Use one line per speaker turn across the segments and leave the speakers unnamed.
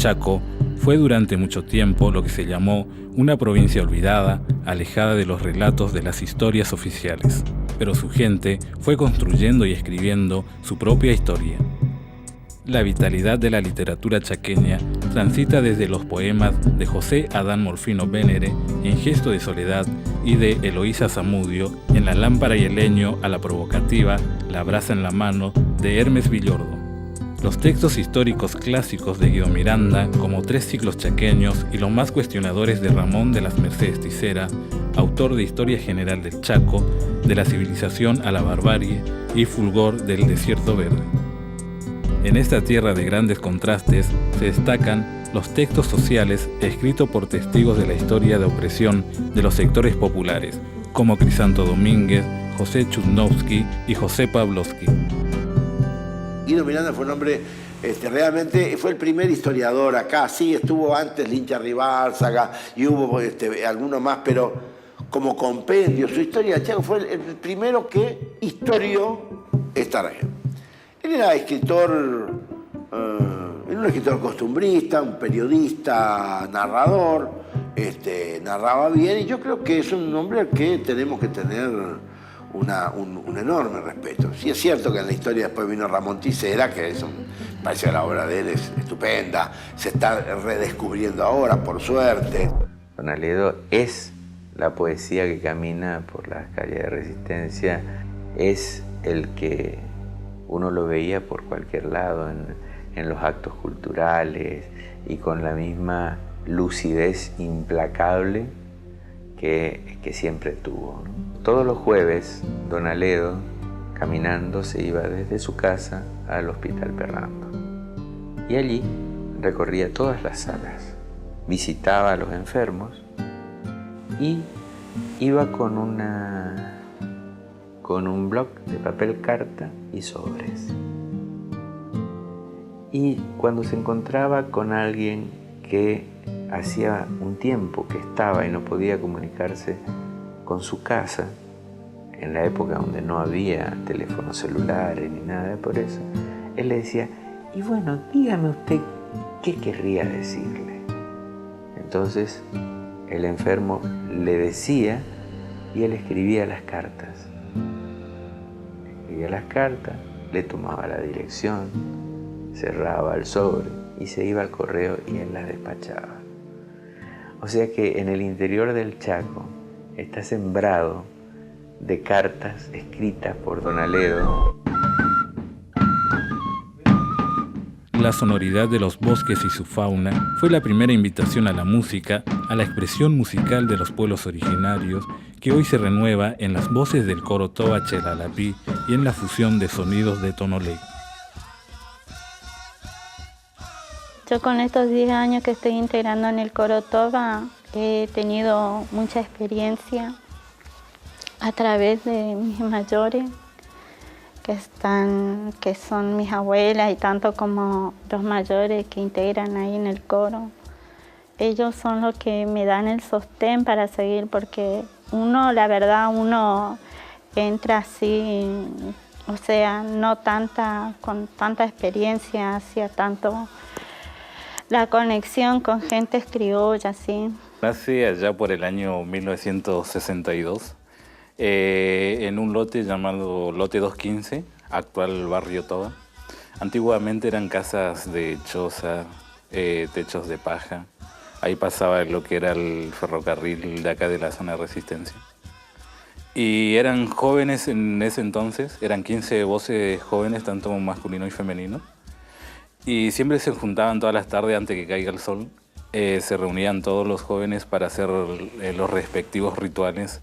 Chaco fue durante mucho tiempo lo que se llamó una provincia olvidada, alejada de los relatos de las historias oficiales. Pero su gente fue construyendo y escribiendo su propia historia. La vitalidad de la literatura chaqueña transita desde los poemas de José Adán Morfino Vénere, En gesto de soledad, y de Eloísa Zamudio, En la lámpara y el leño, a la provocativa La brasa en la mano, de Hermes Villordo. Los textos históricos clásicos de Guido Miranda, como Tres ciclos chaqueños, y los más cuestionadores de Ramón de las Mercedes Ticera, autor de Historia General del Chaco, de la civilización a la barbarie y Fulgor del desierto verde. En esta tierra de grandes contrastes se destacan los textos sociales escritos por testigos de la historia de opresión de los sectores populares, como Crisanto Domínguez, José Chudnovsky y José Pavlovsky.
Guido Miranda fue un hombre, realmente fue el primer historiador acá. Sí, estuvo antes Lincha Ribárzaga y hubo algunos más, pero como compendio, su historia de Chaco fue el primero que historió esta región. Él era escritor, era un escritor costumbrista, un periodista, narrador, narraba bien, y yo creo que es un hombre al que tenemos que tener un enorme respeto. Sí es cierto que en la historia después vino Ramón Ticera, que parece que la obra de él es estupenda, se está redescubriendo ahora, por suerte.
Donaledo es la poesía que camina por las calles de Resistencia, es el que uno lo veía por cualquier lado, en los actos culturales, y con la misma lucidez implacable que siempre tuvo, ¿no? Todos los jueves, Donaledo, caminando, se iba desde su casa al Hospital Perrando. Y allí recorría todas las salas, visitaba a los enfermos y iba con un bloc de papel carta y sobres. Y cuando se encontraba con alguien que hacía un tiempo que estaba y no podía comunicarse con su casa, en la época donde no había teléfonos celulares ni nada por eso, él le decía: y bueno, dígame usted qué querría decirle. Entonces el enfermo le decía y él escribía las cartas. Escribía las cartas, le tomaba la dirección, cerraba el sobre y se iba al correo y él las despachaba. O sea que en el interior del Chaco está sembrado de cartas escritas por Donaledo.
La sonoridad de los bosques y su fauna fue la primera invitación a la música, a la expresión musical de los pueblos originarios, que hoy se renueva en las voces del coro Toba Chelalapí y en la fusión de sonidos de Tonolé.
Yo con estos 10 años que estoy integrando en el coro Toba he tenido mucha experiencia a través de mis mayores, que son mis abuelas, y tanto como los mayores que integran ahí en el coro. Ellos son los que me dan el sostén para seguir, porque la verdad, uno entra así, o sea, con tanta experiencia, hacía tanto la conexión con gentes criollas, ¿sí?
Nace allá por el año 1962, en un lote llamado Lote 215, actual barrio Toba. Antiguamente eran casas de choza, techos de paja. Ahí pasaba lo que era el ferrocarril de acá de la zona de Resistencia. Y eran jóvenes en ese entonces, eran 15 voces jóvenes, tanto masculino y femenino. Y siempre se juntaban todas las tardes antes que caiga el sol. Se reunían todos los jóvenes para hacer los respectivos rituales.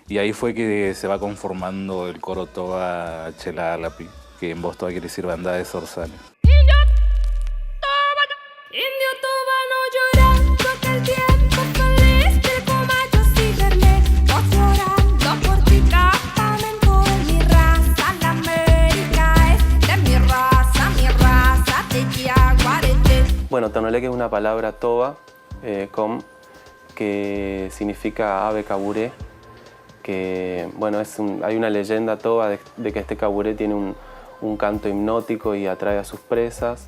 Y ahí fue que se va conformando el coro Toba Chelalapí, que en voz toba quiere decir bandada de zorzales.
Bueno, Tonolé, que es una palabra toba, que significa ave caburé, que bueno, hay una leyenda toba de que este caburé tiene un canto hipnótico y atrae a sus presas.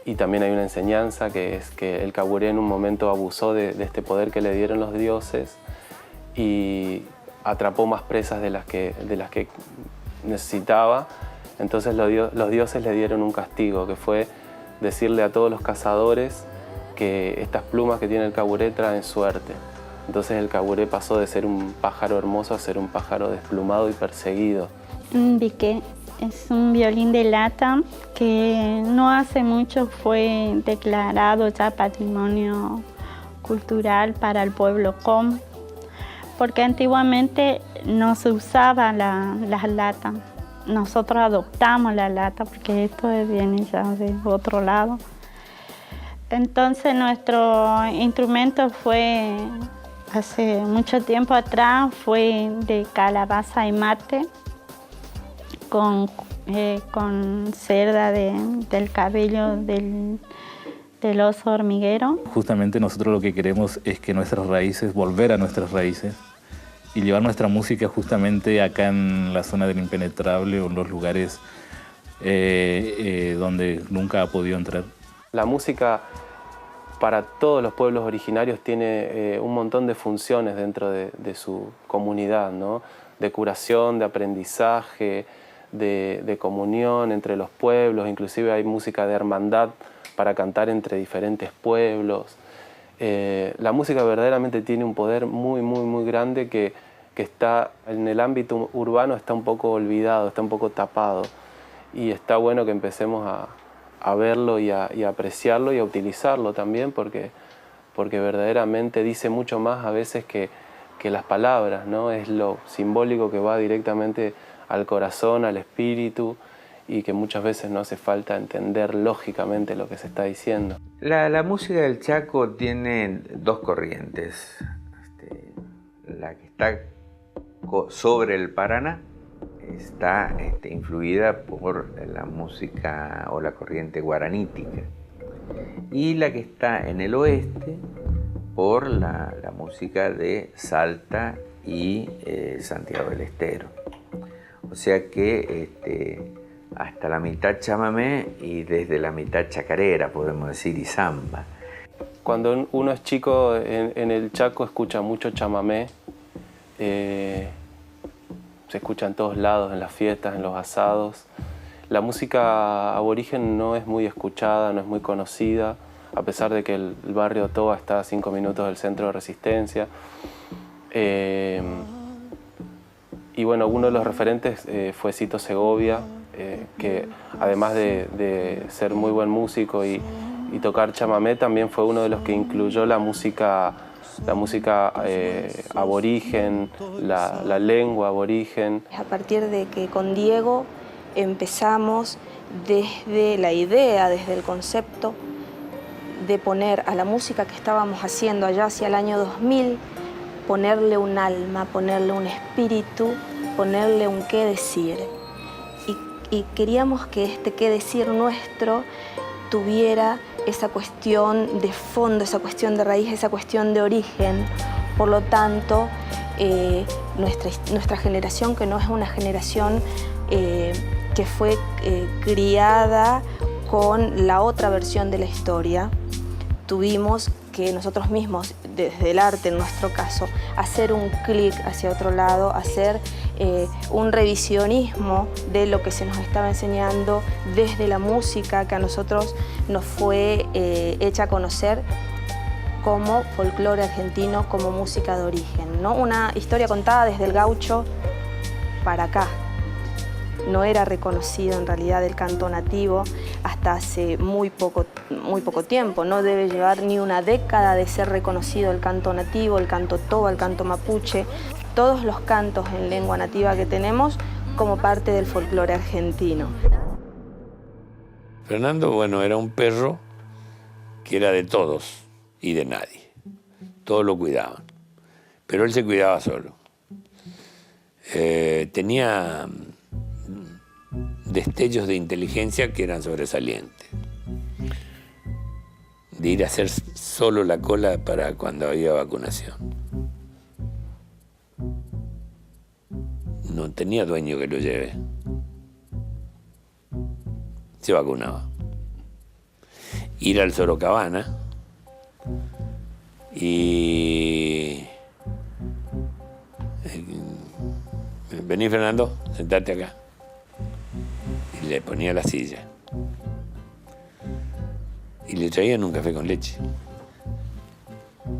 Y también hay una enseñanza que es que el caburé en un momento abusó de este poder que le dieron los dioses y atrapó más presas de las que necesitaba. Entonces los dioses le dieron un castigo, que fue decirle a todos los cazadores que estas plumas que tiene el caburé traen suerte. Entonces el caburé pasó de ser un pájaro hermoso a ser un pájaro desplumado y perseguido.
Biqué es un violín de lata que no hace mucho fue declarado ya patrimonio cultural para el pueblo com, porque antiguamente no se usaba las latas. Nosotros adoptamos la lata porque esto viene ya de otro lado. Entonces nuestro instrumento fue, hace mucho tiempo atrás, fue de calabaza y mate con cerda del cabello del oso hormiguero.
Justamente nosotros lo que queremos es que nuestras raíces, volver a nuestras raíces y llevar nuestra música justamente acá en la zona del impenetrable o en los lugares donde nunca ha podido entrar.
La música para todos los pueblos originarios tiene un montón de funciones dentro de su comunidad, ¿no? De curación, de aprendizaje, de comunión entre los pueblos, inclusive hay música de hermandad para cantar entre diferentes pueblos. La música verdaderamente tiene un poder muy, muy, muy grande que está en el ámbito urbano, está un poco olvidado, está un poco tapado. Y está bueno que empecemos a verlo y a apreciarlo y a utilizarlo también, porque verdaderamente dice mucho más a veces que las palabras, ¿no? Es lo simbólico que va directamente al corazón, al espíritu, y que muchas veces no hace falta entender lógicamente lo que se está diciendo.
La música del Chaco tiene dos corrientes. La que está sobre el Paraná está influida por la música o la corriente guaranítica, y la que está en el oeste por la música de Salta y Santiago del Estero. O sea que hasta la mitad chamamé y desde la mitad chacarera, podemos decir, y samba.
Cuando uno es chico en el Chaco escucha mucho chamamé, se escucha en todos lados, en las fiestas, en los asados. La música aborigen no es muy escuchada, no es muy conocida, a pesar de que el barrio Toba está a 5 minutos del centro de Resistencia. Y bueno, uno de los referentes fue Cito Segovia, que además de ser muy buen músico y tocar chamamé, también fue uno de los que incluyó la música aborigen, la lengua aborigen.
A partir de que con Diego empezamos desde la idea, desde el concepto de poner a la música que estábamos haciendo allá hacia el año 2000, ponerle un alma, ponerle un espíritu, ponerle un qué decir. Y queríamos que este qué decir nuestro tuviera esa cuestión de fondo, esa cuestión de raíz, esa cuestión de origen. Por lo tanto, nuestra generación, que no es una generación que fue criada con la otra versión de la historia, tuvimos que nosotros mismos, desde el arte en nuestro caso, hacer un clic hacia otro lado, hacer un revisionismo de lo que se nos estaba enseñando desde la música que a nosotros nos fue hecha a conocer como folclore argentino, como música de origen, ¿no? Una historia contada desde el gaucho para acá. No era reconocido en realidad el canto nativo hasta hace muy poco tiempo. No debe llevar ni una década de ser reconocido el canto nativo, el canto toba, el canto mapuche, todos los cantos en lengua nativa que tenemos como parte del folclore argentino.
Fernando, bueno, era un perro que era de todos y de nadie. Todos lo cuidaban, pero él se cuidaba solo. Tenía destellos de inteligencia que eran sobresalientes. De ir a hacer solo la cola para cuando había vacunación. No tenía dueño que lo lleve. Se vacunaba. ir al Sorocabana y... Vení, Fernando, sentate acá. Y le ponía la silla. Y le traían un café con leche.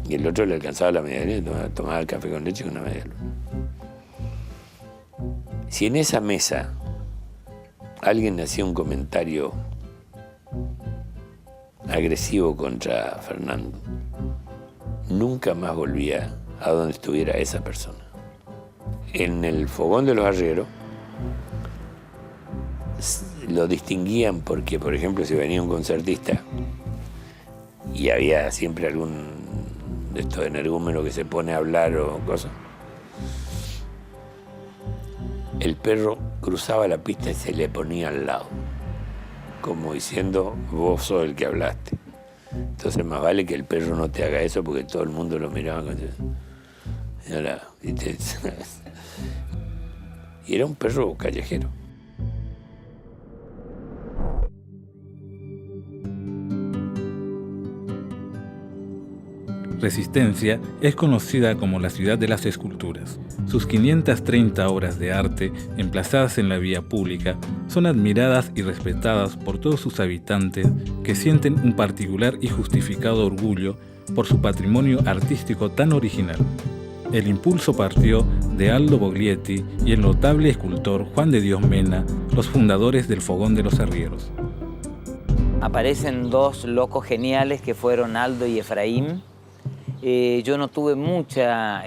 Y el otro le alcanzaba la media luna, tomaba el café con leche con una media luna. Si en esa mesa alguien hacía un comentario agresivo contra Fernando, nunca más volvía a donde estuviera esa persona. En el fogón de los arrieros lo distinguían porque, por ejemplo, si venía un concertista y había siempre algún de estos energúmenos que se pone a hablar o cosas, el perro cruzaba la pista y se le ponía al lado, como diciendo, vos sos el que hablaste. Entonces más vale que el perro no te haga eso porque todo el mundo lo miraba con... Y era un perro callejero.
Resistencia es conocida como la ciudad de las esculturas. Sus 530 obras de arte, emplazadas en la vía pública, son admiradas y respetadas por todos sus habitantes que sienten un particular y justificado orgullo por su patrimonio artístico tan original. El impulso partió de Aldo Boglietti y el notable escultor Juan de Dios Mena, los fundadores del Fogón de los Arrieros.
Aparecen dos locos geniales que fueron Aldo y Efraín. Yo no tuve mucha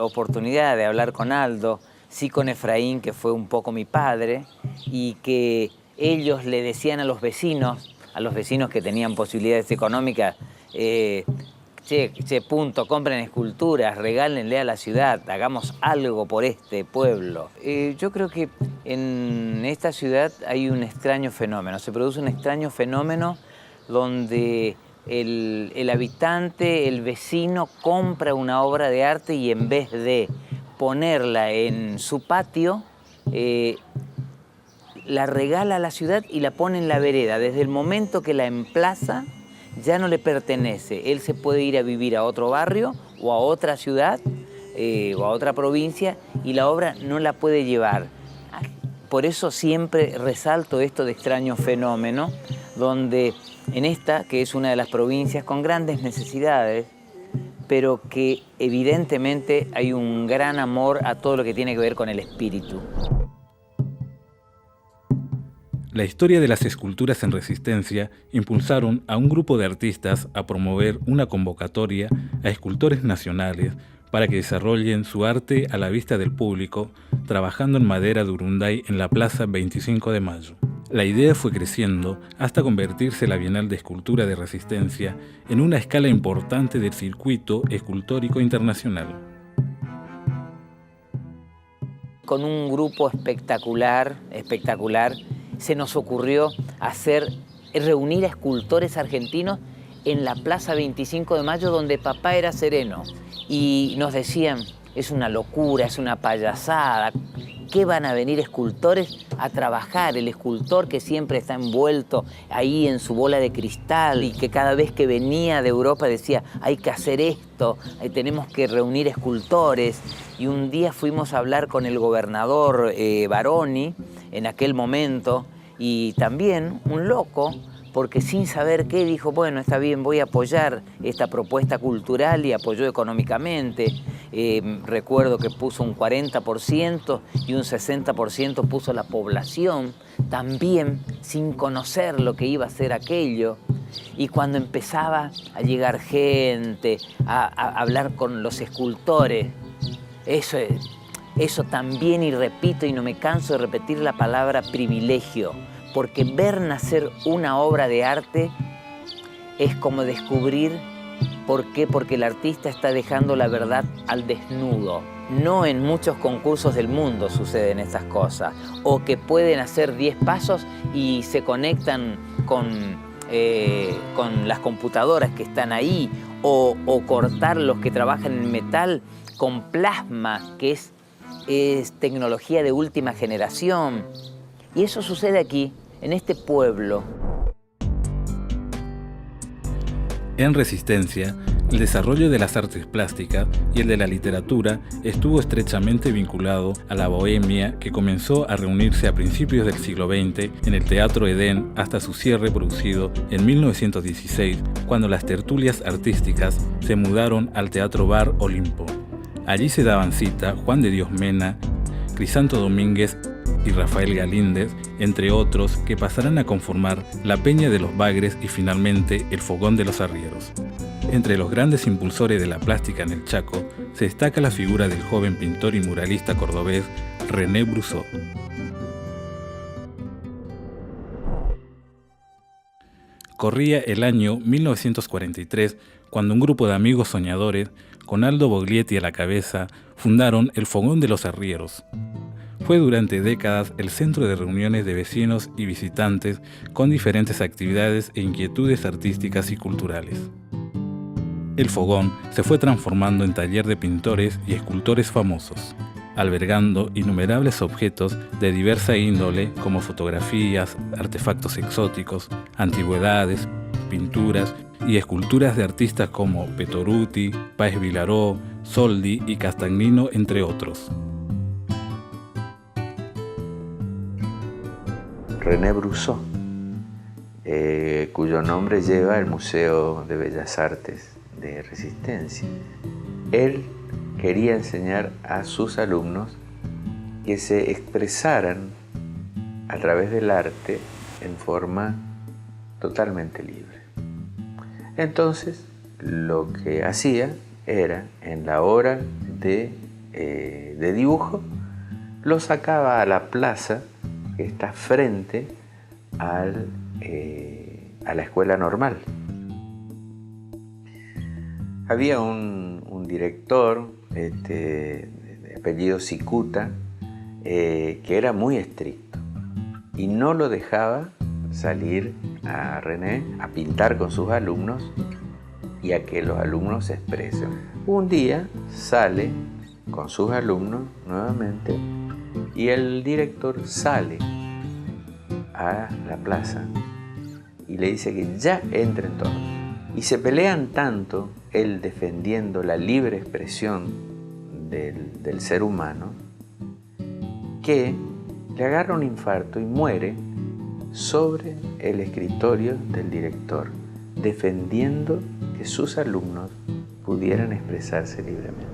oportunidad de hablar con Aldo, sí con Efraín, que fue un poco mi padre, y que ellos le decían a los vecinos que tenían posibilidades económicas, punto, compren esculturas, regálenle a la ciudad, hagamos algo por este pueblo. Yo creo que en esta ciudad hay un extraño fenómeno, se produce un extraño fenómeno donde el habitante, el vecino, compra una obra de arte y en vez de ponerla en su patio, la regala a la ciudad y la pone en la vereda. Desde el momento que la emplaza, ya no le pertenece. Él se puede ir a vivir a otro barrio o a otra ciudad o a otra provincia y la obra no la puede llevar. Por eso siempre resalto esto de extraño fenómeno, donde en esta, que es una de las provincias con grandes necesidades, pero que evidentemente hay un gran amor a todo lo que tiene que ver con el espíritu.
La historia de las esculturas en Resistencia impulsaron a un grupo de artistas a promover una convocatoria a escultores nacionales para que desarrollen su arte a la vista del público, trabajando en madera de Urunday en la Plaza 25 de Mayo. La idea fue creciendo hasta convertirse la Bienal de Escultura de Resistencia en una escala importante del circuito escultórico internacional.
Con un grupo espectacular, se nos ocurrió reunir a escultores argentinos en la Plaza 25 de Mayo, donde papá era sereno. Y nos decían, es una locura, es una payasada, ¿qué van a venir escultores a trabajar? El escultor que siempre está envuelto ahí en su bola de cristal y que cada vez que venía de Europa decía, hay que hacer esto, tenemos que reunir escultores. Y un día fuimos a hablar con el gobernador Baroni, en aquel momento, y también un loco, porque sin saber qué dijo, bueno, está bien, voy a apoyar esta propuesta cultural y apoyó económicamente. Recuerdo que puso un 40% y un 60% puso la población, también sin conocer lo que iba a ser aquello. Y cuando empezaba a llegar gente, a hablar con los escultores, eso también, y repito, y no me canso de repetir la palabra privilegio, porque ver nacer una obra de arte es como descubrir por qué, porque el artista está dejando la verdad al desnudo. No en muchos concursos del mundo suceden estas cosas, o que pueden hacer 10 pasos y se conectan con las computadoras que están ahí, o cortar los que trabajan en metal con plasma, que es tecnología de última generación. Y eso sucede aquí, en este pueblo.
En Resistencia, el desarrollo de las artes plásticas y el de la literatura estuvo estrechamente vinculado a la bohemia que comenzó a reunirse a principios del siglo XX en el Teatro Edén hasta su cierre producido en 1916, cuando las tertulias artísticas se mudaron al Teatro Bar Olimpo. Allí se daban cita Juan de Dios Mena, Crisanto Domínguez y Rafael Galíndez, entre otros, que pasarán a conformar la Peña de los Bagres y finalmente el Fogón de los Arrieros. Entre los grandes impulsores de la plástica en el Chaco se destaca la figura del joven pintor y muralista cordobés René Brusó. Corría el año 1943 cuando un grupo de amigos soñadores, con Aldo Boglietti a la cabeza, fundaron el Fogón de los Arrieros. Fue durante décadas el centro de reuniones de vecinos y visitantes con diferentes actividades e inquietudes artísticas y culturales. El fogón se fue transformando en taller de pintores y escultores famosos, albergando innumerables objetos de diversa índole como fotografías, artefactos exóticos, antigüedades, pinturas y esculturas de artistas como Petoruti, Páez Vilaró, Soldi y Castagnino, entre otros.
René Brusó, cuyo nombre lleva el Museo de Bellas Artes de Resistencia. Él quería enseñar a sus alumnos que se expresaran a través del arte en forma totalmente libre. Entonces, lo que hacía era, en la hora de dibujo, lo sacaba a la plaza que está frente a la escuela normal. Había un director de apellido Cicuta que era muy estricto y no lo dejaba salir a René a pintar con sus alumnos y a que los alumnos se expresen. Un día sale con sus alumnos nuevamente y el director sale a la plaza y le dice que ya entren todos. Y se pelean tanto, él defendiendo la libre expresión del ser humano, que le agarra un infarto y muere sobre el escritorio del director, defendiendo que sus alumnos pudieran expresarse libremente.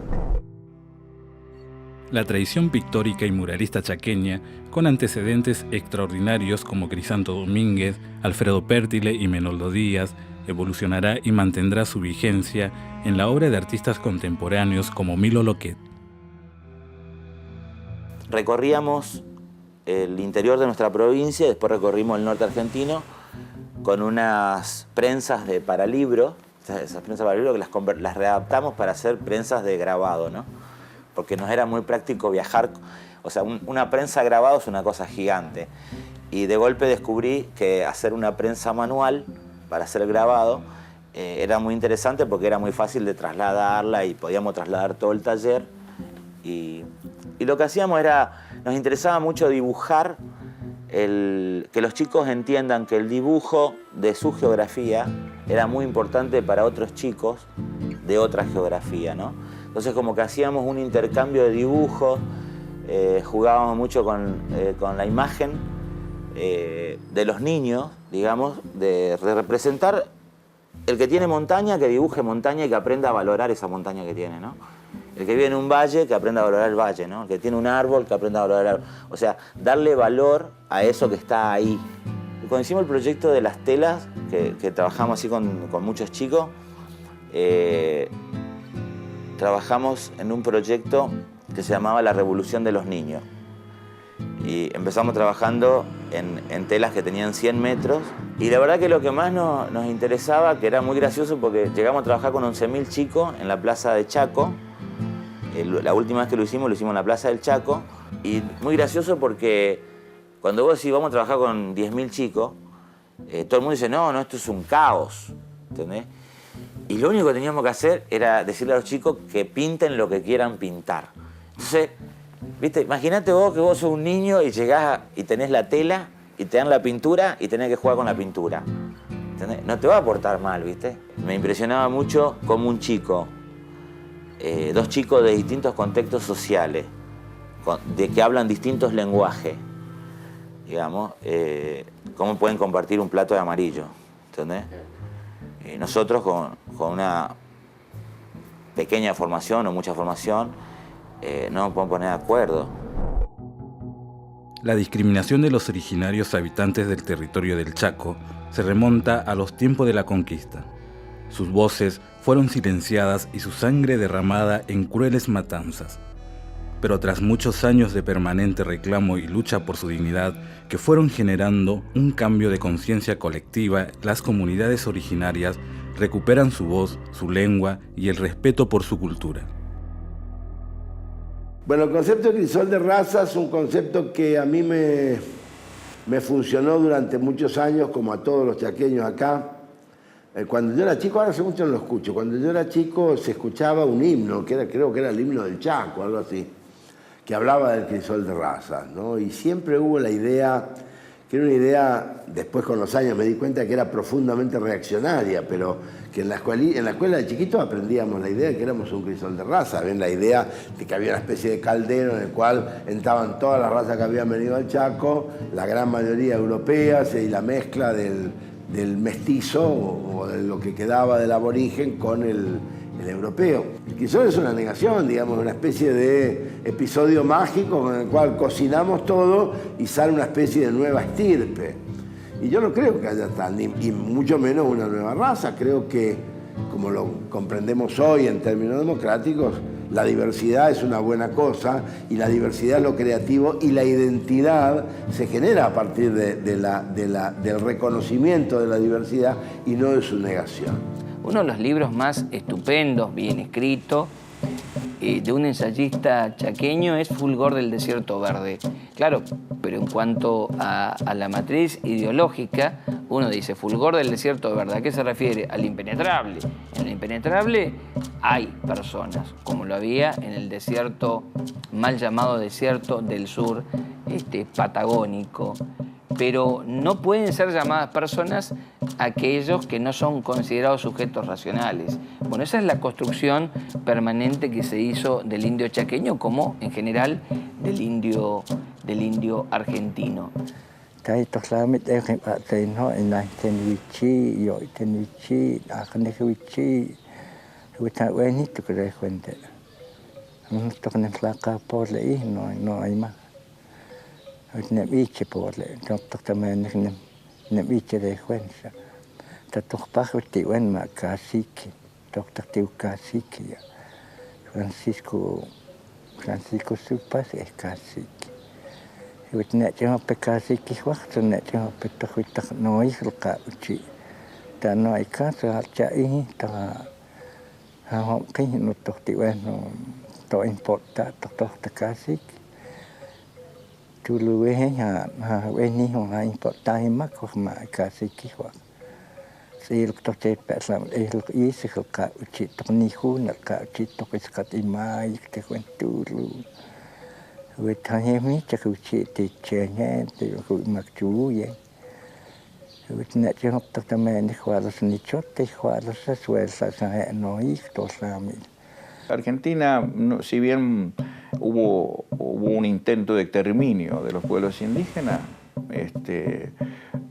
La tradición pictórica y muralista chaqueña, con antecedentes extraordinarios como Crisanto Domínguez, Alfredo Pértile y Menoldo Díaz, evolucionará y mantendrá su vigencia en la obra de artistas contemporáneos como Milo Loquet.
Recorríamos el interior de nuestra provincia, después recorrimos el norte argentino con unas prensas de paralibro, esas prensas de paralibro que las readaptamos para hacer prensas de grabado, ¿no? Porque nos era muy práctico viajar, o sea, una prensa de grabado es una cosa gigante. Y de golpe descubrí que hacer una prensa manual para hacer el grabado era muy interesante porque era muy fácil de trasladarla y podíamos trasladar todo el taller. Y lo que hacíamos era, nos interesaba mucho dibujar, que los chicos entiendan que el dibujo de su geografía era muy importante para otros chicos de otra geografía, ¿no? Entonces como que hacíamos un intercambio de dibujos, jugábamos mucho con la imagen de los niños, digamos, de representar el que tiene montaña, que dibuje montaña y que aprenda a valorar esa montaña que tiene, ¿no? El que vive en un valle, que aprenda a valorar el valle, ¿no? El que tiene un árbol, que aprenda a valorar el árbol. O sea, darle valor a eso que está ahí. Y cuando hicimos el proyecto de las telas, que trabajamos así con muchos chicos, trabajamos en un proyecto que se llamaba La Revolución de los Niños. Y empezamos trabajando en telas que tenían 100 metros. Y la verdad que lo que más nos interesaba, que era muy gracioso porque llegamos a trabajar con 11.000 chicos en la plaza de Chaco. La última vez que lo hicimos en la plaza del Chaco. Y muy gracioso porque cuando vos decís vamos a trabajar con 10.000 chicos, todo el mundo dice, no, esto es un caos, ¿entendés? Y lo único que teníamos que hacer era decirle a los chicos que pinten lo que quieran pintar. Entonces, ¿viste? Imagínate vos que vos sos un niño y llegás y tenés la tela y te dan la pintura y tenés que jugar con la pintura. ¿entendés? No te va a portar mal, ¿viste? Me impresionaba mucho como un chico, dos chicos de distintos contextos sociales, de que hablan distintos lenguajes, digamos, cómo pueden compartir un plato de amarillo, ¿entendés? Nosotros con una pequeña formación o mucha formación no nos podemos poner de acuerdo.
La discriminación de los originarios habitantes del territorio del Chaco se remonta a los tiempos de la conquista. Sus voces fueron silenciadas y su sangre derramada en crueles matanzas. Pero tras muchos años de permanente reclamo y lucha por su dignidad, que fueron generando un cambio de conciencia colectiva, las comunidades originarias recuperan su voz, su lengua y el respeto por su cultura.
Bueno, el concepto de crisol de raza es un concepto que a mí me funcionó durante muchos años, como a todos los chaqueños acá. Cuando yo era chico, ahora hace mucho no lo escucho, cuando yo era chico se escuchaba un himno, creo que era el himno del Chaco, algo así, que hablaba del crisol de raza, ¿no? Y siempre hubo la idea, que era una idea, después con los años me di cuenta que era profundamente reaccionaria, pero que en la escuela de chiquitos aprendíamos la idea de que éramos un crisol de raza, ven la idea de que había una especie de caldero en el cual entraban todas las razas que habían venido al Chaco, la gran mayoría europeas, y la mezcla del mestizo o de lo que quedaba del aborigen con el europeo. El crisol es una negación, digamos, una especie de episodio mágico con el cual cocinamos todo y sale una especie de nueva estirpe. Y yo no creo que haya tal, y mucho menos una nueva raza. Creo que, como lo comprendemos hoy en términos democráticos, la diversidad es una buena cosa, y la diversidad es lo creativo, y la identidad se genera a partir del reconocimiento de la diversidad y no de su negación.
Uno de los libros más estupendos, bien escrito, de un ensayista chaqueño es Fulgor del Desierto Verde. Claro, pero en cuanto a la matriz ideológica, uno dice Fulgor del Desierto Verde. ¿A qué se refiere? Al impenetrable. En el impenetrable hay personas, como lo había en el desierto, mal llamado desierto del sur patagónico. Pero no pueden ser llamadas personas aquellos que no son considerados sujetos racionales. Bueno, esa es la construcción permanente que se hizo del indio chaqueño, como en general del indio argentino.
Nebiche por le, doctor también nebiche de juenza. Tatuk pajuti wen ma cacique, doctor tiu cacique. Francisco Supas es cacique. Y wit net yo pe cacique wacht net yo pe tahuitak no ihlka uchi. Ta no hay caso alcha i ta ha que no doctor wen no to importa doctor cacique. Tulu weni ha importai mak ma cacique wa. Si el toche persam el isi ka uchi toni huna ka uchi to pescat imai te cuentulu. Wetahemi chakuchi te chene te makchuye. Wetnet yo totalmente juados ni chote juados suelsa sa no to sami.
Argentina, si bien hubo un intento de exterminio de los pueblos indígenas,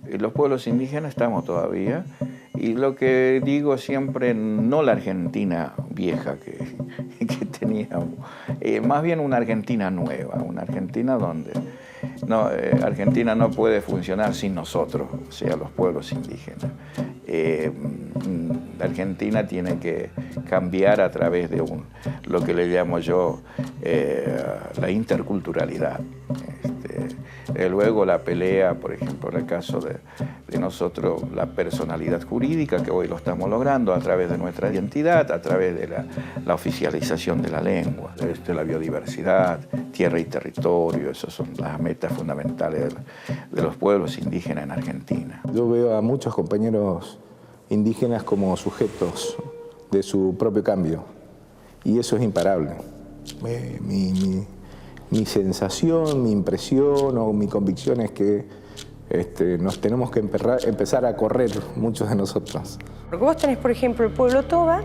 los pueblos indígenas estamos todavía, y lo que digo siempre, no la Argentina vieja que teníamos, más bien una Argentina nueva, una Argentina donde Argentina no puede funcionar sin nosotros, o sea, los pueblos indígenas. La Argentina tiene que cambiar a través de lo que le llamo yo la interculturalidad. Luego la pelea, por ejemplo, en el caso de nosotros, la personalidad jurídica, que hoy lo estamos logrando a través de nuestra identidad, a través de la oficialización de la lengua, la biodiversidad, tierra y territorio. Esas son las metas fundamentales de los pueblos indígenas en Argentina.
Yo veo a muchos compañeros indígenas como sujetos de su propio cambio, y eso es imparable. Mi sensación, mi impresión o mi convicción es que nos tenemos que empezar a correr muchos de nosotros.
Porque vos tenés, por ejemplo, el pueblo Toba,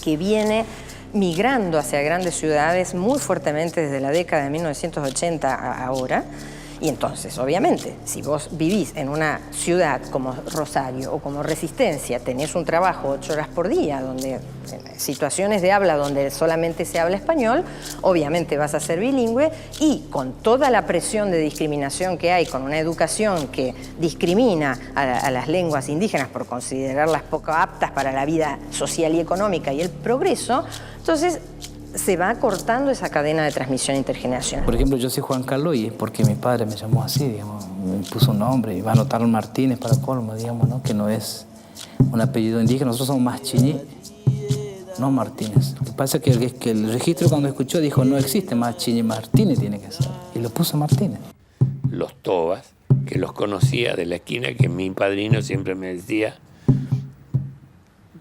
que viene migrando hacia grandes ciudades muy fuertemente desde la década de 1980 a ahora. Y entonces, obviamente, si vos vivís en una ciudad como Rosario o como Resistencia, tenés un trabajo 8 horas por día, donde situaciones de habla donde solamente se habla español, obviamente vas a ser bilingüe, y con toda la presión de discriminación que hay, con una educación que discrimina a las lenguas indígenas por considerarlas poco aptas para la vida social y económica y el progreso, entonces se va cortando esa cadena de transmisión intergeneracional.
Por ejemplo, yo soy Juan Carlos y es porque mi padre me llamó así, digamos, me puso un nombre y va a anotar Martínez para colmo, digamos, ¿no? Que no es un apellido indígena, nosotros somos Machini, no Martínez. Lo que pasa es que el registro cuando escuchó dijo no existe Machini, Martínez tiene que ser, y lo puso Martínez.
Los Tobas, que los conocía de la esquina, que mi padrino siempre me decía,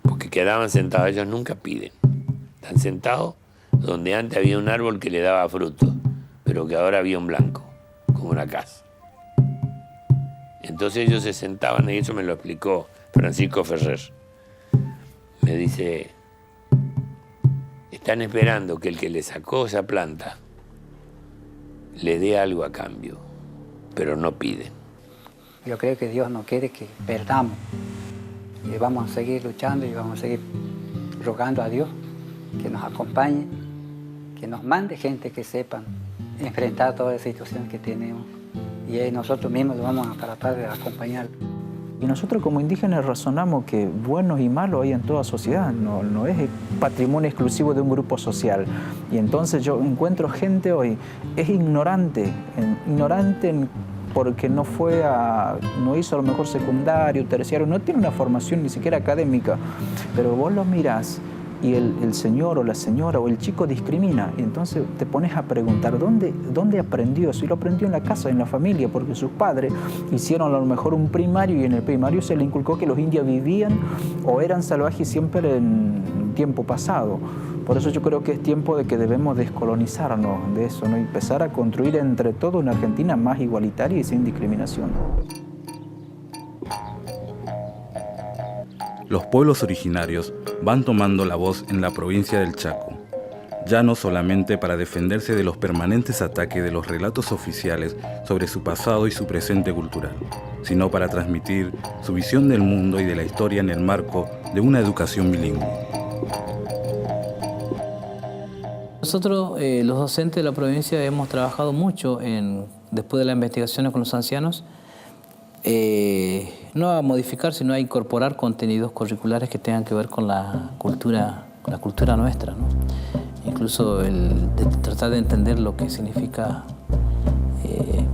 porque quedaban sentados, ellos nunca piden, están sentados donde antes había un árbol que le daba fruto, pero que ahora había un blanco, como una casa. Entonces ellos se sentaban, y eso me lo explicó Francisco Ferrer. Me dice, están esperando que el que le sacó esa planta le dé algo a cambio, pero no piden.
Yo creo que Dios no quiere que perdamos. Y vamos a seguir luchando y vamos a seguir rogando a Dios que nos acompañe, que nos mande gente que sepan enfrentar todas las situaciones que tenemos. Y nosotros mismos vamos a tratar de acompañar.
Y nosotros como indígenas razonamos que buenos y malos hay en toda sociedad, no es patrimonio exclusivo de un grupo social. Y entonces yo encuentro gente hoy, es ignorante porque no hizo a lo mejor secundario, terciario, no tiene una formación ni siquiera académica, pero vos lo mirás y el señor o la señora o el chico discrimina, y entonces te pones a preguntar ¿dónde aprendió? Si lo aprendió en la casa, en la familia, porque sus padres hicieron a lo mejor un primario y en el primario se le inculcó que los indios vivían o eran salvajes siempre en tiempo pasado. Por eso yo creo que es tiempo de que debemos descolonizarnos de eso, ¿no? Y empezar a construir entre todos una Argentina más igualitaria y sin discriminación.
Los pueblos originarios van tomando la voz en la provincia del Chaco, ya no solamente para defenderse de los permanentes ataques de los relatos oficiales sobre su pasado y su presente cultural, sino para transmitir su visión del mundo y de la historia en el marco de una educación bilingüe.
Nosotros, los docentes de la provincia, hemos trabajado mucho después de las investigaciones con los ancianos, no a modificar, sino a incorporar contenidos curriculares que tengan que ver con la cultura nuestra, ¿no? Incluso de tratar de entender lo que significa,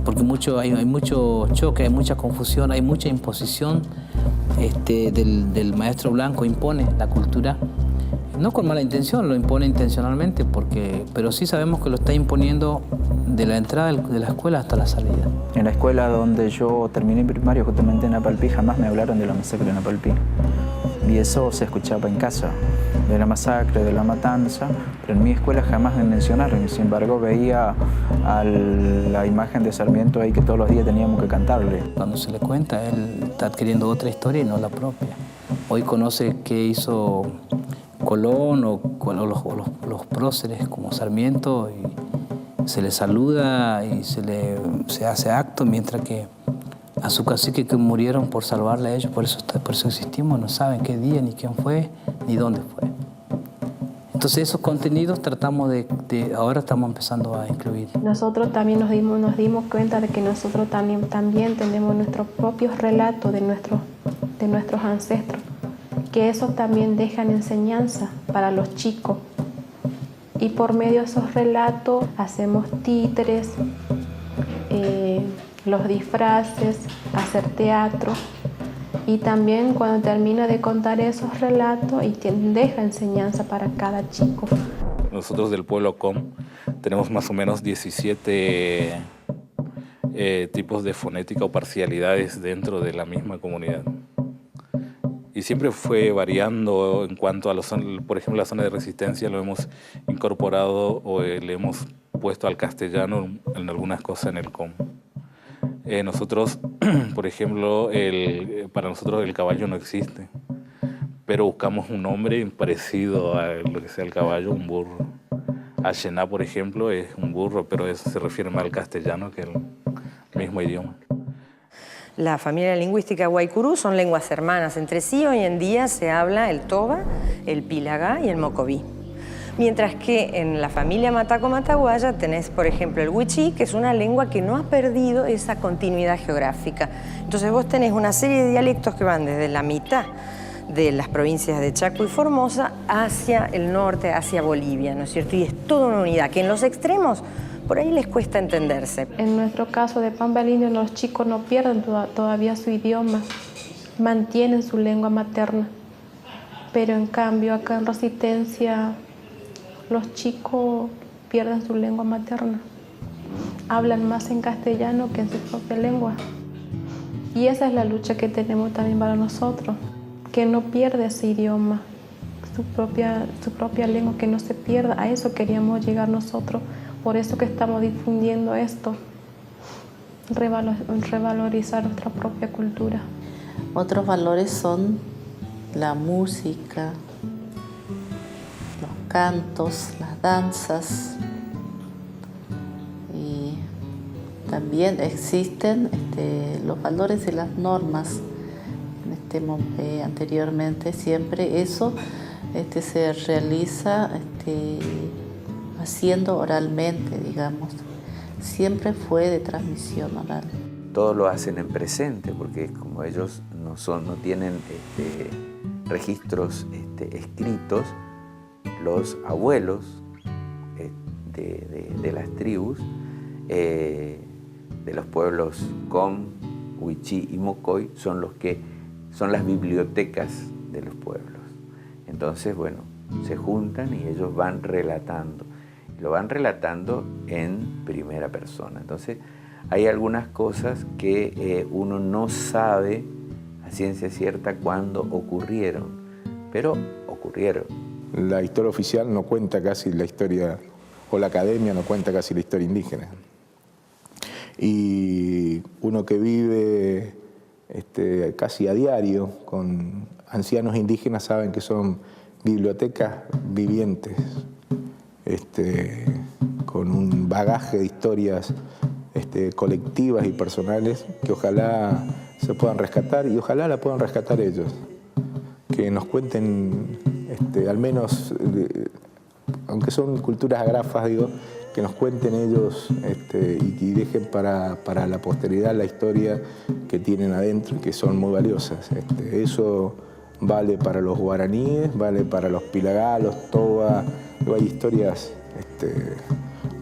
porque hay mucho choque, hay mucha confusión, hay mucha imposición del maestro blanco, impone la cultura, no con mala intención, lo impone intencionalmente, pero sí sabemos que lo está imponiendo de la entrada de la escuela hasta la salida.
En la escuela donde yo terminé primario, justamente en Apalpí, jamás me hablaron de la masacre en Apalpí. Y eso se escuchaba en casa, de la masacre, de la matanza, pero en mi escuela jamás me mencionaron. Y sin embargo veía la imagen de Sarmiento ahí que todos los días teníamos que cantarle.
Cuando se le cuenta, él está adquiriendo otra historia y no la propia. Hoy conoce qué hizo Colón o los próceres como Sarmiento y se le saluda y se hace acto, mientras que a su cacique que murieron por salvarle a ellos, por eso existimos, no saben qué día, ni quién fue, ni dónde fue. Entonces esos contenidos tratamos ahora estamos empezando a incluir.
Nosotros también nos dimos cuenta de que nosotros también tenemos nuestros propios relatos de nuestros ancestros, que eso también dejan enseñanza para los chicos. Y por medio de esos relatos hacemos títeres, los disfraces, hacer teatro. Y también cuando termina de contar esos relatos y deja enseñanza para cada chico.
Nosotros del pueblo Com tenemos más o menos 17 tipos de fonética o parcialidades dentro de la misma comunidad. Y siempre fue variando en cuanto a por ejemplo, la zona de Resistencia lo hemos incorporado o le hemos puesto al castellano en algunas cosas en el Com. Nosotros, por ejemplo, para nosotros el caballo no existe, pero buscamos un nombre parecido a lo que sea el caballo, un burro. Axená, por ejemplo, es un burro, pero eso se refiere más al castellano que el mismo idioma.
La familia lingüística guaycurú son lenguas hermanas entre sí. Hoy en día se habla el toba, el pilagá y el mocoví. Mientras que en la familia mataco-mataguaya tenés, por ejemplo, el wichí, que es una lengua que no ha perdido esa continuidad geográfica. Entonces vos tenés una serie de dialectos que van desde la mitad de las provincias de Chaco y Formosa hacia el norte, hacia Bolivia, ¿no es cierto? Y es toda una unidad que en los extremos por ahí les cuesta entenderse.
En nuestro caso de Pampa del Indio, los chicos no pierden todavía su idioma, mantienen su lengua materna. Pero en cambio acá en Resistencia los chicos pierden su lengua materna. Hablan más en castellano que en su propia lengua. Y esa es la lucha que tenemos también para nosotros, que no pierda ese idioma, su propia lengua, que no se pierda. A eso queríamos llegar nosotros. Por eso que estamos difundiendo esto, revalorizar nuestra propia cultura.
Otros valores son la música, los cantos, las danzas. Y también existen los valores y las normas. Anteriormente siempre eso se realiza haciendo oralmente, digamos. Siempre fue de transmisión oral.
Todos lo hacen en presente, porque como ellos no tienen registros escritos, los abuelos de las tribus, de los pueblos Com, Huichí y Mocoy, son las bibliotecas de los pueblos. Entonces, bueno, se juntan y ellos van relatando. Lo van relatando en primera persona. Entonces, hay algunas cosas que uno no sabe a ciencia cierta cuándo ocurrieron, pero ocurrieron.
La historia oficial no cuenta casi la historia, o la academia no cuenta casi la historia indígena. Y uno que vive casi a diario con ancianos indígenas saben que son bibliotecas vivientes, con un bagaje de historias colectivas y personales que ojalá se puedan rescatar y ojalá la puedan rescatar ellos. Que nos cuenten, al menos, aunque son culturas agrafas, digo, que nos cuenten ellos y dejen para la posteridad la historia que tienen adentro y que son muy valiosas. Eso vale para los guaraníes, vale para los pilagá, los toba. Hay historias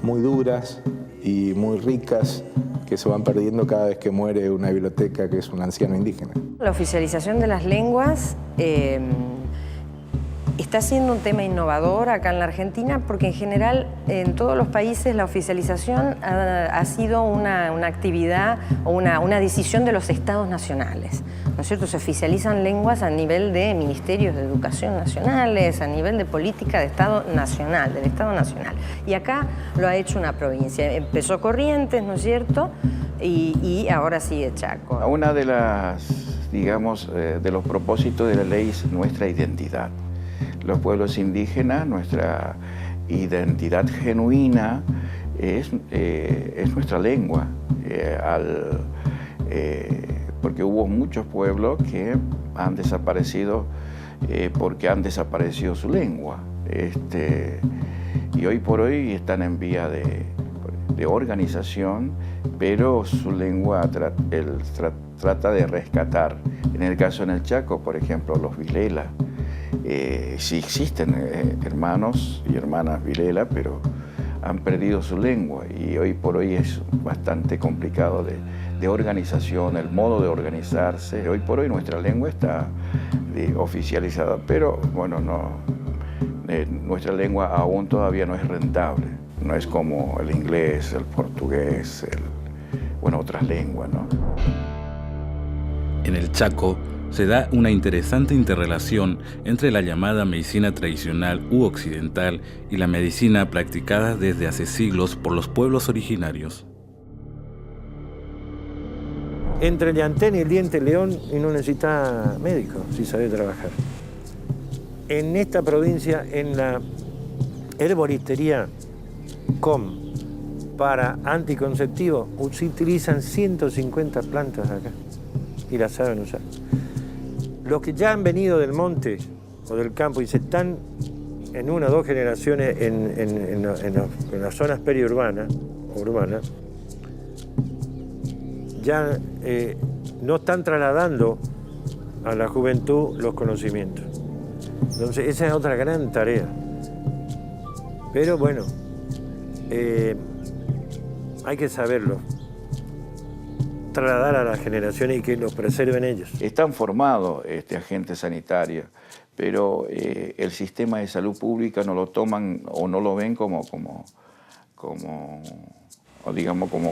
muy duras y muy ricas que se van perdiendo cada vez que muere una biblioteca que es un anciano indígena.
La oficialización de las lenguas está siendo un tema innovador acá en la Argentina porque en general en todos los países la oficialización ha sido una actividad o una decisión de los estados nacionales, ¿no es cierto? Se oficializan lenguas a nivel de ministerios de educación nacionales, a nivel de política de Estado nacional, del Estado nacional. Y acá lo ha hecho una provincia. Empezó Corrientes, ¿no es cierto? Y ahora sigue Chaco.
Una de las, digamos, de los propósitos de la ley es nuestra identidad. Los pueblos indígenas, nuestra identidad genuina es nuestra lengua, porque hubo muchos pueblos que han desaparecido porque han desaparecido su lengua. Y hoy por hoy están en vía de organización, pero su lengua trata de rescatar. En el caso en el Chaco, por ejemplo, los vilela. Sí existen hermanos y hermanas vilela, pero han perdido su lengua y hoy por hoy es bastante complicado de organización, el modo de organizarse. Hoy por hoy nuestra lengua está oficializada, pero bueno, nuestra lengua aún todavía no es rentable. No es como el inglés, el portugués, otras lenguas, ¿no?
En el Chaco se da una interesante interrelación entre la llamada medicina tradicional u occidental y la medicina practicada desde hace siglos por los pueblos originarios.
entre el llantén y el diente león y no necesita médico si sabe trabajar. En esta provincia, en la herboristería COM para anticonceptivos, se utilizan 150 plantas acá y las saben usar. Los que ya han venido del monte o del campo y se están en 1 o 2 generaciones en las zonas periurbanas, urbanas, ya no están trasladando a la juventud los conocimientos. Entonces esa es otra gran tarea. Pero bueno, hay que saberlo, trasladar a las generaciones y que los preserven ellos.
Están formados agentes sanitarios, pero el sistema de salud pública no lo toman o no lo ven como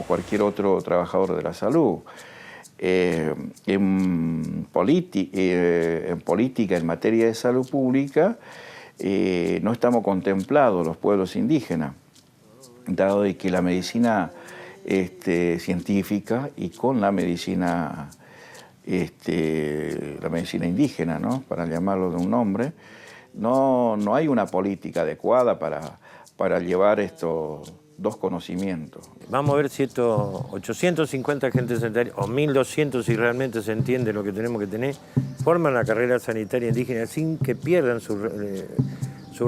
cualquier otro trabajador de la salud. En política, en materia de salud pública, no estamos contemplados los pueblos indígenas, dado de que la medicina científica y con la medicina indígena, ¿no?, para llamarlo de un nombre, no hay una política adecuada para llevar estos dos conocimientos.
Vamos a ver si estos 850 agentes sanitarios, o 1.200 si realmente se entiende lo que tenemos que tener, forman la carrera sanitaria indígena sin que pierdan sus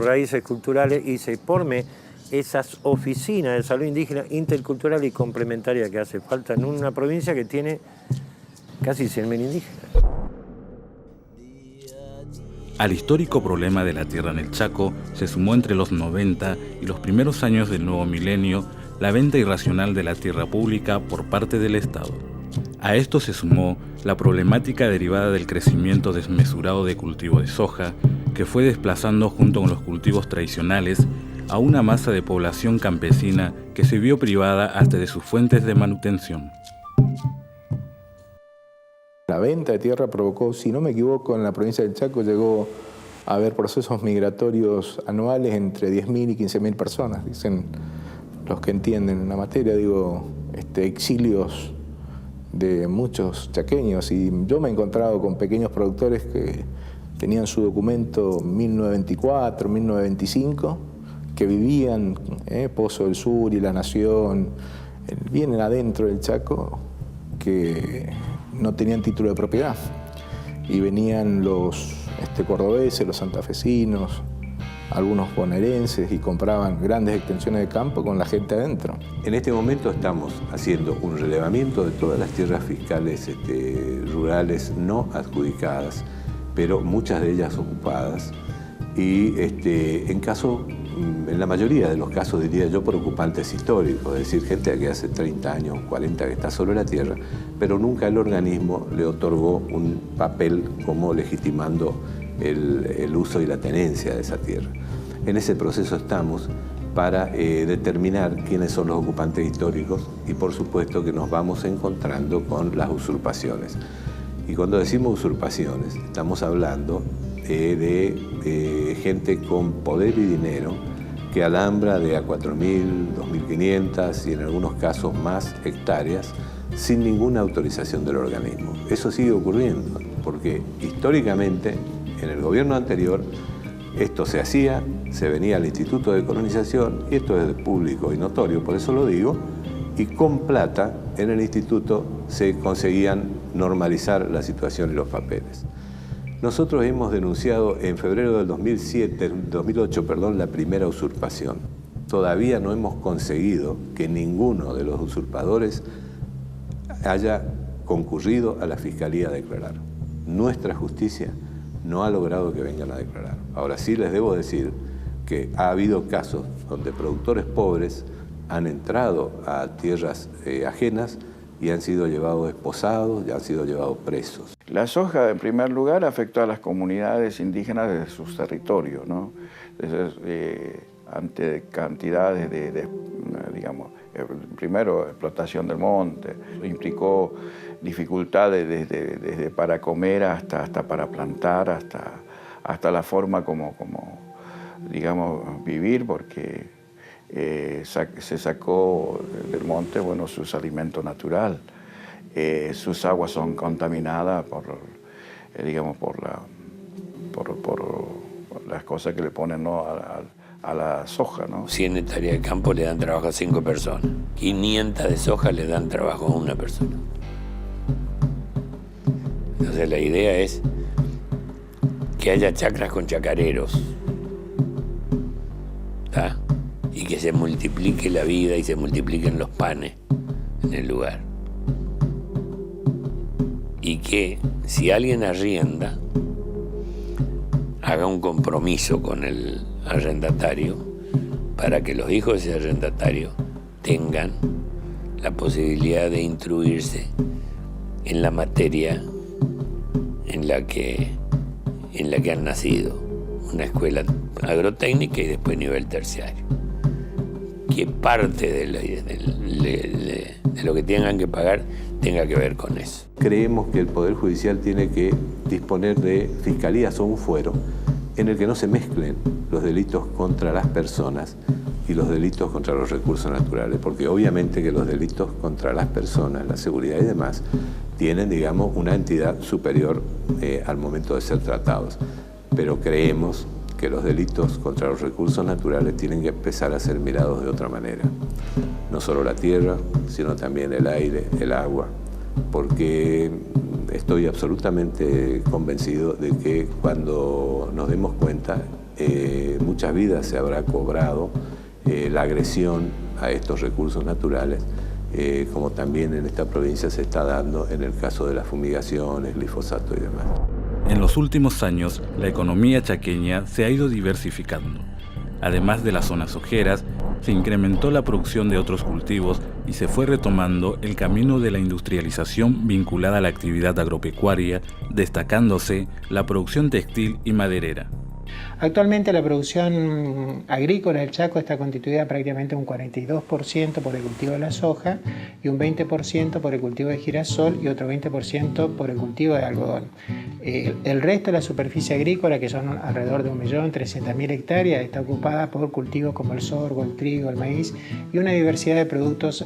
raíces culturales y se forme esas oficinas de salud indígena intercultural y complementaria que hace falta en una provincia que tiene casi 100.000 indígenas.
Al histórico problema de la tierra en el Chaco se sumó entre los 90 y los primeros años del nuevo milenio la venta irracional de la tierra pública por parte del Estado. A esto se sumó la problemática derivada del crecimiento desmesurado de cultivo de soja, que fue desplazando junto con los cultivos tradicionales a una masa de población campesina que se vio privada hasta de sus fuentes de manutención.
La venta de tierra provocó, si no me equivoco, en la provincia del Chaco llegó a haber procesos migratorios anuales entre 10.000 y 15.000 personas, dicen los que entienden en la materia, exilios de muchos chaqueños. Y yo me he encontrado con pequeños productores que tenían su documento 1924, 1925, que vivían Pozo del Sur y La Nación, vienen adentro del Chaco, que no tenían título de propiedad. Y venían los cordobeses, los santafesinos, algunos bonaerenses y compraban grandes extensiones de campo con la gente adentro.
En este momento estamos haciendo un relevamiento de todas las tierras fiscales rurales no adjudicadas, pero muchas de ellas ocupadas. Y en la mayoría de los casos, diría yo, por ocupantes históricos, es decir, gente que hace 30 años, 40 que está sobre la tierra, pero nunca el organismo le otorgó un papel como legitimando el uso y la tenencia de esa tierra. En ese proceso estamos para determinar quiénes son los ocupantes históricos y por supuesto que nos vamos encontrando con las usurpaciones. Y cuando decimos usurpaciones, estamos hablando de gente con poder y dinero que alambra de a 4.000, 2.500 y en algunos casos más hectáreas sin ninguna autorización del organismo. Eso sigue ocurriendo porque históricamente en el gobierno anterior esto se hacía, se venía al Instituto de Colonización y esto es público y notorio, por eso lo digo, y con plata en el instituto se conseguían normalizar la situación y los papeles. Nosotros hemos denunciado en febrero del 2008, la primera usurpación. Todavía no hemos conseguido que ninguno de los usurpadores haya concurrido a la Fiscalía a declarar. Nuestra justicia no ha logrado que vengan a declarar. Ahora sí les debo decir que ha habido casos donde productores pobres han entrado a tierras ajenas y han sido llevados esposados y han sido llevados presos.
La soja, en primer lugar, afectó a las comunidades indígenas de sus territorios, ¿no? Ante cantidades primero, explotación del monte, implicó dificultades desde para comer hasta para plantar, hasta la forma como vivir, porque se sacó del monte, su alimento natural. sus aguas son contaminadas por las cosas que le ponen, ¿no?, a la soja, ¿no?
100 hectáreas de campo le dan trabajo a 5 personas. 500 de soja le dan trabajo a 1 persona. Entonces la idea es que haya chacras con chacareros, ¿tá? Y que se multiplique la vida y se multipliquen los panes en el lugar. Y que si alguien arrienda, haga un compromiso con el arrendatario para que los hijos de ese arrendatario tengan la posibilidad de instruirse en la materia en la que han nacido. Una escuela agrotécnica y después nivel terciario. Que parte de lo que tengan que pagar tenga que ver con eso.
Creemos que el Poder Judicial tiene que disponer de fiscalías o un fuero en el que no se mezclen los delitos contra las personas y los delitos contra los recursos naturales, porque obviamente que los delitos contra las personas, la seguridad y demás, tienen, digamos, una entidad superior al momento de ser tratados. Pero creemos que los delitos contra los recursos naturales tienen que empezar a ser mirados de otra manera. No solo la tierra, sino también el aire, el agua, porque estoy absolutamente convencido de que cuando nos demos cuenta, muchas vidas se habrá cobrado la agresión a estos recursos naturales, como también en esta provincia se está dando en el caso de las fumigaciones, glifosato y demás.
En los últimos años, la economía chaqueña se ha ido diversificando. Además de las zonas ojeras, se incrementó la producción de otros cultivos y se fue retomando el camino de la industrialización vinculada a la actividad agropecuaria, destacándose la producción textil y maderera.
Actualmente la producción agrícola del Chaco está constituida prácticamente un 42% por el cultivo de la soja y un 20% por el cultivo de girasol y otro 20% por el cultivo de algodón. El resto de la superficie agrícola, que son alrededor de 1.300.000 hectáreas, está ocupada por cultivos como el sorgo, el trigo, el maíz y una diversidad de productos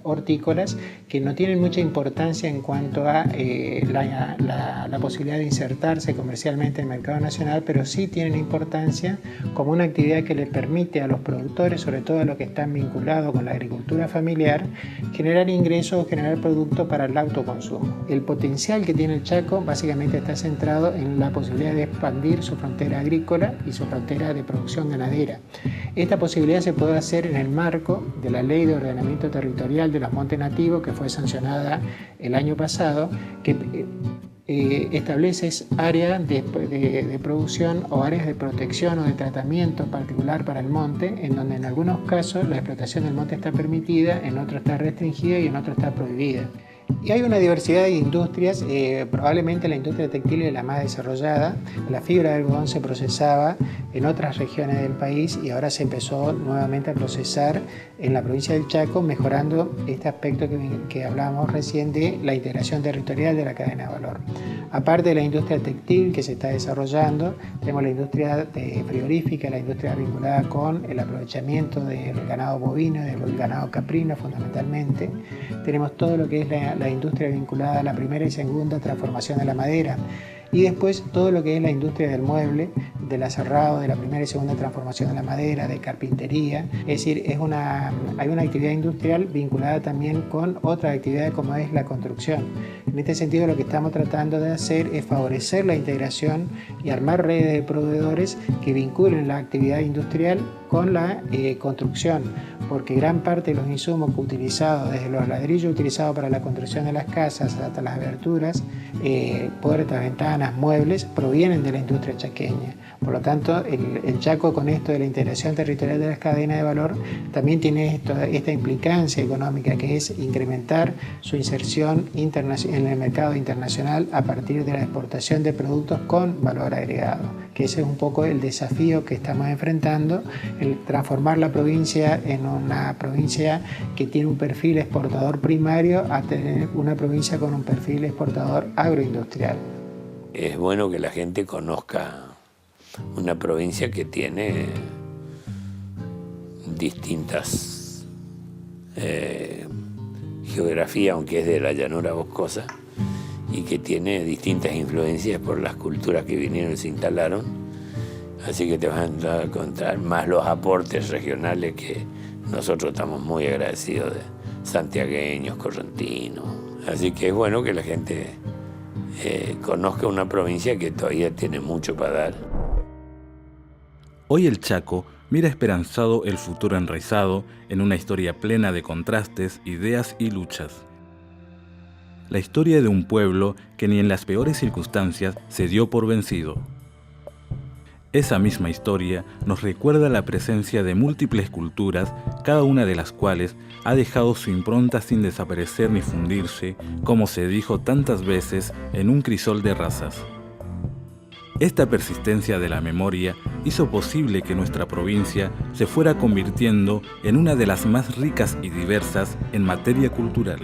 hortícolas que no tienen mucha importancia en cuanto a la posibilidad de insertarse comercialmente en el mercado nacional, pero sí tienen importancia como una actividad que le permite a los productores, sobre todo a los que están vinculados con la agricultura familiar, generar ingresos o generar productos para el autoconsumo. El potencial que tiene el Chaco básicamente está centrado en la posibilidad de expandir su frontera agrícola y su frontera de producción ganadera. Esta posibilidad se puede hacer en el marco de la Ley de Ordenamiento Territorial de los Montes Nativos, que fue sancionada el año pasado, que establece áreas de producción o áreas de protección o de tratamiento particular para el monte, en donde en algunos casos la explotación del monte está permitida, en otros está restringida y en otros está prohibida. Y hay una diversidad de industrias, probablemente la industria textil es la más desarrollada. La fibra de algodón se procesaba en otras regiones del país y ahora se empezó nuevamente a procesar en la provincia del Chaco, mejorando este aspecto que hablábamos recién de la integración territorial de la cadena de valor. Aparte de la industria textil que se está desarrollando, tenemos la industria frigorífica, la industria vinculada con el aprovechamiento del ganado bovino, del ganado caprino fundamentalmente. Tenemos todo lo que es la industria vinculada a la primera y segunda transformación de la madera. Y después todo lo que es la industria del mueble, del aserrado, de la primera y segunda transformación de la madera, de carpintería. Es decir, hay una actividad industrial vinculada también con otras actividades como es la construcción. En este sentido, lo que estamos tratando de hacer es favorecer la integración y armar redes de proveedores que vinculen la actividad industrial con la construcción, porque gran parte de los insumos que utilizados, desde los ladrillos utilizados para la construcción de las casas hasta las aberturas, puertas, ventanas, muebles, provienen de la industria chaqueña. Por lo tanto, el Chaco, con esto de la integración territorial de las cadenas de valor, también tiene esta implicancia económica, que es incrementar su inserción en el mercado internacional a partir de la exportación de productos con valor agregado, que ese es un poco el desafío que estamos enfrentando, el transformar la provincia en una provincia que tiene un perfil exportador primario a tener una provincia con un perfil exportador agroindustrial.
Es bueno que la gente conozca una provincia que tiene distintas geografía, aunque es de la llanura boscosa, y que tiene distintas influencias por las culturas que vinieron y se instalaron. Así que te vas a encontrar más los aportes regionales que nosotros estamos muy agradecidos de santiagueños, correntinos. Así que es bueno que la gente conozca una provincia que todavía tiene mucho para dar.
Hoy el Chaco mira esperanzado el futuro enraizado en una historia plena de contrastes, ideas y luchas. La historia de un pueblo que ni en las peores circunstancias se dio por vencido. Esa misma historia nos recuerda la presencia de múltiples culturas, cada una de las cuales ha dejado su impronta sin desaparecer ni fundirse, como se dijo tantas veces, en un crisol de razas. Esta persistencia de la memoria hizo posible que nuestra provincia se fuera convirtiendo en una de las más ricas y diversas en materia cultural.